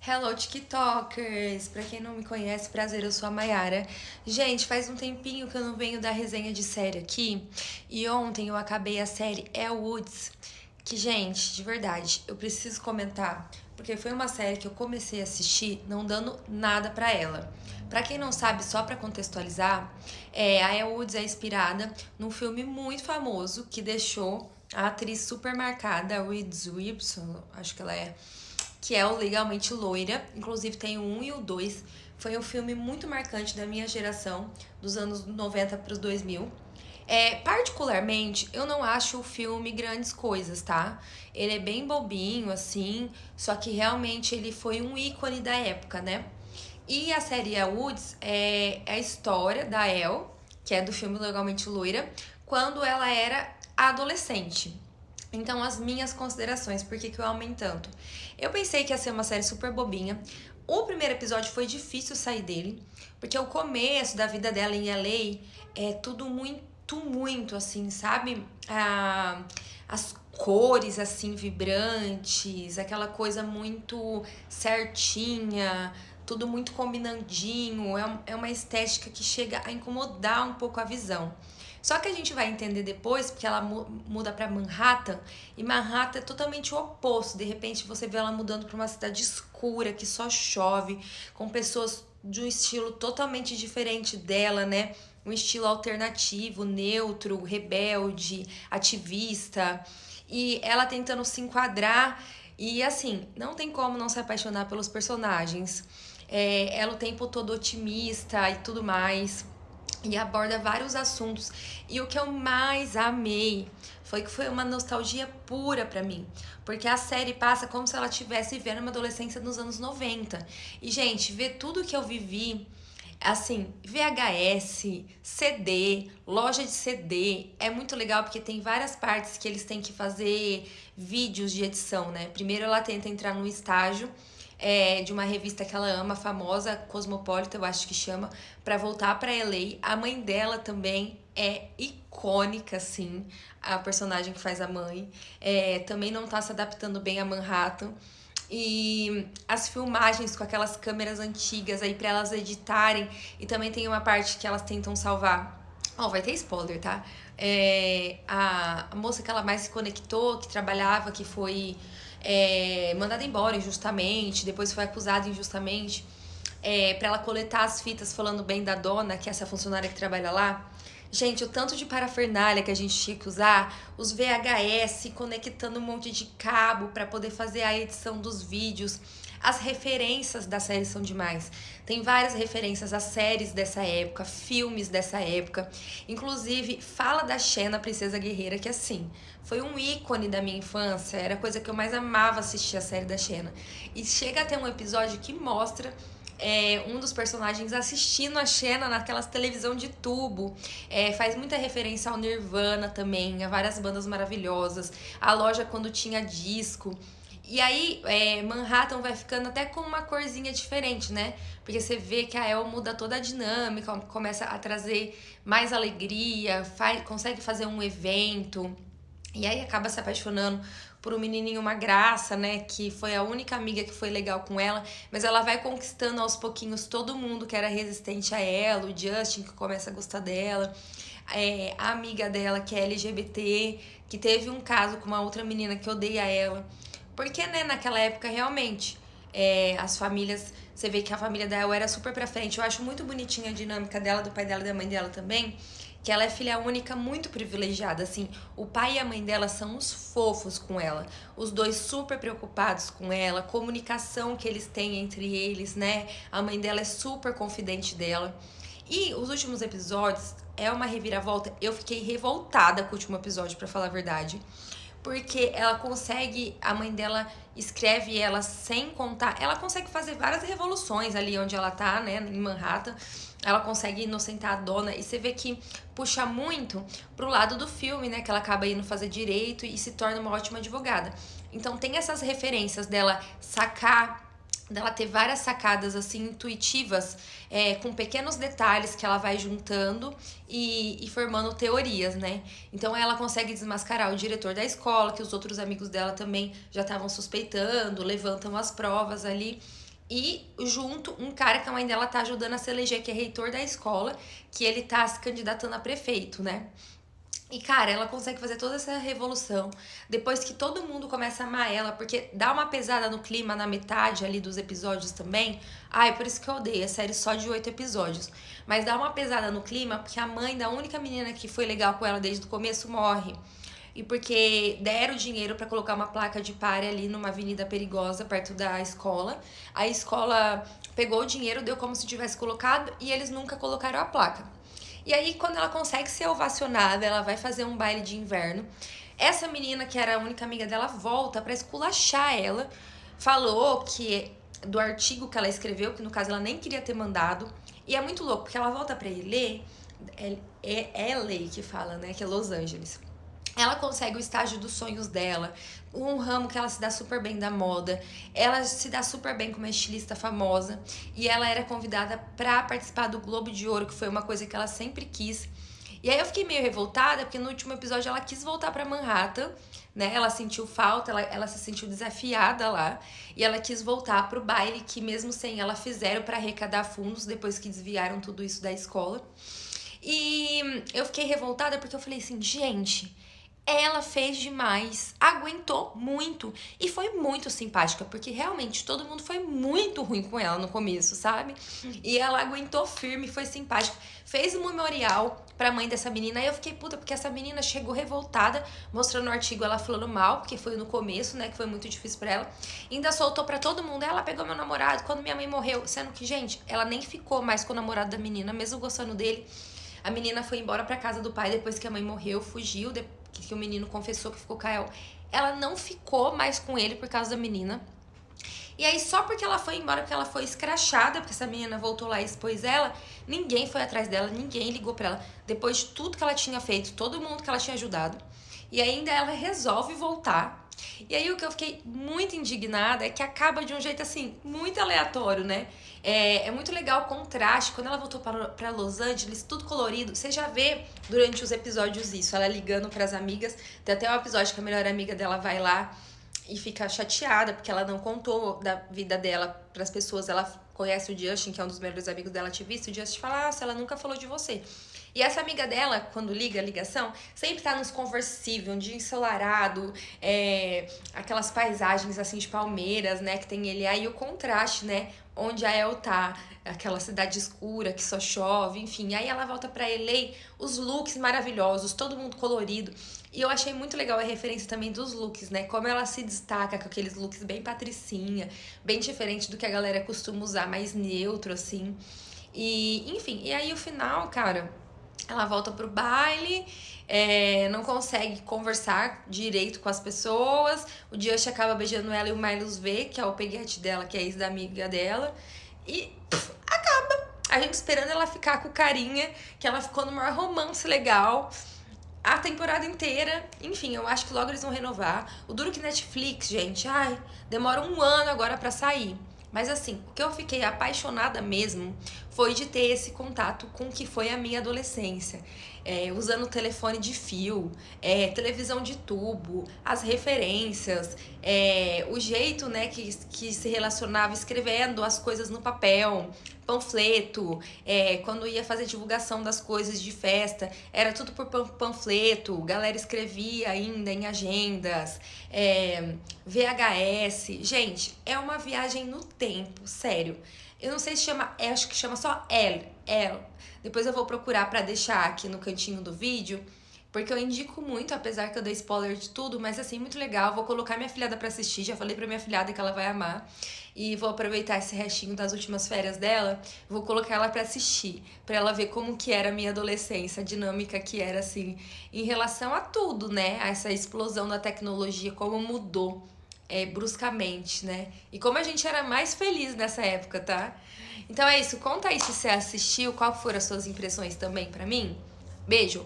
Hello, TikTokers! Pra quem não me conhece, prazer, eu sou a Mayara. Gente, faz um tempinho que eu não venho dar resenha de série aqui. E ontem eu acabei a série El Woods. Que, gente, de verdade, eu preciso comentar. Porque foi uma série que eu comecei a assistir não dando nada pra ela. Pra quem não sabe, só pra contextualizar, a El Woods é inspirada num filme muito famoso que deixou a atriz super marcada, Reese Witherspoon, acho que ela é, que é o Legalmente Loira. Inclusive tem o 1 e o 2. Foi um filme muito marcante da minha geração, dos anos 90 para os 2000. Particularmente, eu não acho o filme grandes coisas, tá? Ele é bem bobinho, assim, só que realmente ele foi um ícone da época, né? E a série El Woods é a história da El, que é do filme Legalmente Loira, quando ela era adolescente. Então, as minhas considerações, por que, que eu amei tanto? Eu pensei que ia ser uma série super bobinha. O primeiro episódio foi difícil sair dele, porque o começo da vida dela em LA é tudo muito assim, sabe? As cores assim vibrantes, aquela coisa muito certinha, tudo muito combinandinho. É uma estética que chega a incomodar um pouco a visão. Só que a gente vai entender depois, porque ela muda para Manhattan, e Manhattan é totalmente o oposto. De repente você vê ela mudando para uma cidade escura, que só chove, com pessoas de um estilo totalmente diferente dela, né? Um estilo alternativo, neutro, rebelde, ativista. E ela tentando se enquadrar. E assim, não tem como não se apaixonar pelos personagens. Ela o tempo todo otimista e tudo mais, e aborda vários assuntos. E o que eu mais amei foi que foi uma nostalgia pura pra mim, porque a série passa como se ela estivesse vivendo uma adolescência nos anos 90. E, gente, ver tudo que eu vivi, assim, VHS, CD, loja de CD, é muito legal porque tem várias partes que eles têm que fazer vídeos de edição, né? Primeiro ela tenta entrar num estágio de uma revista que ela ama, famosa, Cosmopolitan, eu acho que chama, pra voltar pra LA. A mãe dela também é icônica, assim, a personagem que faz a mãe. Também não tá se adaptando bem a Manhattan. E as filmagens com aquelas câmeras antigas aí pra elas editarem. E também tem uma parte que elas tentam salvar. Ó, vai ter spoiler, tá? A moça que ela mais se conectou, que trabalhava, que foi mandada embora injustamente, depois foi acusada injustamente, para ela coletar as fitas falando bem da dona, que é essa funcionária que trabalha lá. Gente, o tanto de parafernália que a gente tinha que usar, os VHS conectando um monte de cabo para poder fazer a edição dos vídeos. As referências da série são demais. Tem várias referências a séries dessa época, filmes dessa época. Inclusive, fala da Xena, Princesa Guerreira, que assim, foi um ícone da minha infância. Era a coisa que eu mais amava assistir, a série da Xena. E chega a ter um episódio que mostra um dos personagens assistindo a Xena naquelas televisão de tubo. Faz muita referência ao Nirvana também, a várias bandas maravilhosas. A loja quando tinha disco. E aí, Manhattan vai ficando até com uma corzinha diferente, né? Porque você vê que a El muda toda a dinâmica, começa a trazer mais alegria, consegue fazer um evento. E aí acaba se apaixonando por um menininho, uma graça, né? Que foi a única amiga que foi legal com ela. Mas ela vai conquistando aos pouquinhos todo mundo que era resistente a ela. O Justin, que começa a gostar dela. A amiga dela, que é LGBT, que teve um caso com uma outra menina que odeia ela. Porque, né, naquela época, realmente, as famílias... Você vê que a família dela era super pra frente. Eu acho muito bonitinha a dinâmica dela, do pai dela e da mãe dela também, que ela é filha única muito privilegiada, assim. O pai e a mãe dela são uns fofos com ela. Os dois super preocupados com ela, comunicação que eles têm entre eles, né? A mãe dela é super confidente dela. E os últimos episódios é uma reviravolta. Eu fiquei revoltada com o último episódio, pra falar a verdade, porque ela consegue, a mãe dela escreve ela sem contar, ela consegue fazer várias revoluções ali onde ela tá, né, em Manhattan. Ela consegue inocentar a dona, e você vê que puxa muito pro lado do filme, né, que ela acaba indo fazer direito e se torna uma ótima advogada. Então tem essas referências dela sacar, dela ter várias sacadas assim intuitivas, com pequenos detalhes que ela vai juntando e formando teorias, né? Então ela consegue desmascarar o diretor da escola, que os outros amigos dela também já estavam suspeitando, levantam as provas ali. e junto um cara que a mãe dela tá ajudando a se eleger, que é reitor da escola, que ele tá se candidatando a prefeito, né? E, cara, ela consegue fazer toda essa revolução depois que todo mundo começa a amar ela, porque dá uma pesada no clima na metade ali dos episódios também. Ai, por isso que eu odeio a série só de 8 episódios. Mas dá uma pesada no clima porque a mãe da única menina que foi legal com ela desde o começo morre. E porque deram dinheiro pra colocar uma placa de pare ali numa avenida perigosa perto da escola. A escola pegou o dinheiro, deu como se tivesse colocado e eles nunca colocaram a placa. E aí, quando ela consegue ser ovacionada, ela vai fazer um baile de inverno. Essa menina, que era a única amiga dela, volta pra esculachar ela. Falou que do artigo que ela escreveu, que no caso ela nem queria ter mandado. E é muito louco, porque ela volta pra ele, é LA que fala, né? Que é Los Angeles. Ela consegue o estágio dos sonhos dela, um ramo que ela se dá super bem da moda, ela se dá super bem como uma estilista famosa e ela era convidada para participar do Globo de Ouro, que foi uma coisa que ela sempre quis. E aí eu fiquei meio revoltada porque no último episódio ela quis voltar para Manhattan, né? Ela sentiu falta, ela se sentiu desafiada lá e ela quis voltar pro baile que mesmo sem ela fizeram para arrecadar fundos depois que desviaram tudo isso da escola. E eu fiquei revoltada porque eu falei assim, gente, ela fez demais, aguentou muito e foi muito simpática, porque realmente todo mundo foi muito ruim com ela no começo, sabe? E ela aguentou firme, foi simpática, fez um memorial pra mãe dessa menina. Aí eu fiquei puta, porque essa menina chegou revoltada, mostrando o artigo ela falando mal, porque foi no começo, né, que foi muito difícil pra ela. Ainda soltou pra todo mundo, ela pegou meu namorado quando minha mãe morreu, sendo que, gente, ela nem ficou mais com o namorado da menina, mesmo gostando dele. A menina foi embora pra casa do pai depois que a mãe morreu, fugiu, que o menino confessou que ficou com ela. Ela não ficou mais com ele por causa da menina. E aí, só porque ela foi embora, porque ela foi escrachada, porque essa menina voltou lá e expôs ela, ninguém foi atrás dela, ninguém ligou pra ela. Depois de tudo que ela tinha feito, todo mundo que ela tinha ajudado. E ainda ela resolve voltar. E aí o que eu fiquei muito indignada é que acaba de um jeito assim, muito aleatório, né? É muito legal o contraste. Quando ela voltou pra Los Angeles, tudo colorido, você já vê durante os episódios isso, ela ligando pras amigas. Tem até um episódio que a melhor amiga dela vai lá e fica chateada porque ela não contou da vida dela pras pessoas. Ela conhece o Justin, que é um dos melhores amigos dela ativista, e o Justin fala, nossa, ela nunca falou de você. E essa amiga dela, quando liga a ligação, sempre tá nos conversível, um dia ensolarado, aquelas paisagens assim de palmeiras, né, que tem ele aí, o contraste, né, onde a El tá, aquela cidade escura que só chove, enfim. Aí ela volta pra LA, os looks maravilhosos, todo mundo colorido. E eu achei muito legal a referência também dos looks, né, como ela se destaca com aqueles looks bem patricinha, bem diferente do que a galera costuma usar, mais neutro, assim. E, enfim, e aí o final, cara, ela volta pro baile, não consegue conversar direito com as pessoas. O Josh acaba beijando ela e o Miles vê, que é o peguete dela, que é ex da amiga dela. E acaba. A gente esperando ela ficar com o carinha, que ela ficou no maior romance legal a temporada inteira. Enfim, eu acho que logo eles vão renovar. O duro que Netflix, gente, ai, demora um ano agora pra sair. Mas assim, o que eu fiquei apaixonada mesmo foi de ter esse contato com o que foi a minha adolescência. Usando telefone de fio, televisão de tubo, as referências, o jeito, né, que se relacionava escrevendo as coisas no papel, panfleto, quando ia fazer divulgação das coisas de festa, era tudo por panfleto, galera escrevia ainda em agendas, VHS. Gente, é uma viagem no tempo, sério. Eu não sei se chama, acho que chama só L. Depois eu vou procurar pra deixar aqui no cantinho do vídeo, porque eu indico muito, apesar que eu dei spoiler de tudo, mas assim, muito legal. Vou colocar minha filhada pra assistir, já falei pra minha filhada que ela vai amar. E vou aproveitar esse restinho das últimas férias dela, vou colocar ela pra assistir, pra ela ver como que era a minha adolescência, a dinâmica que era, assim, em relação a tudo, né? A essa explosão da tecnologia, como mudou bruscamente, né? E como a gente era mais feliz nessa época, tá? Então é isso, conta aí se você assistiu, qual foram as suas impressões também pra mim. Beijo!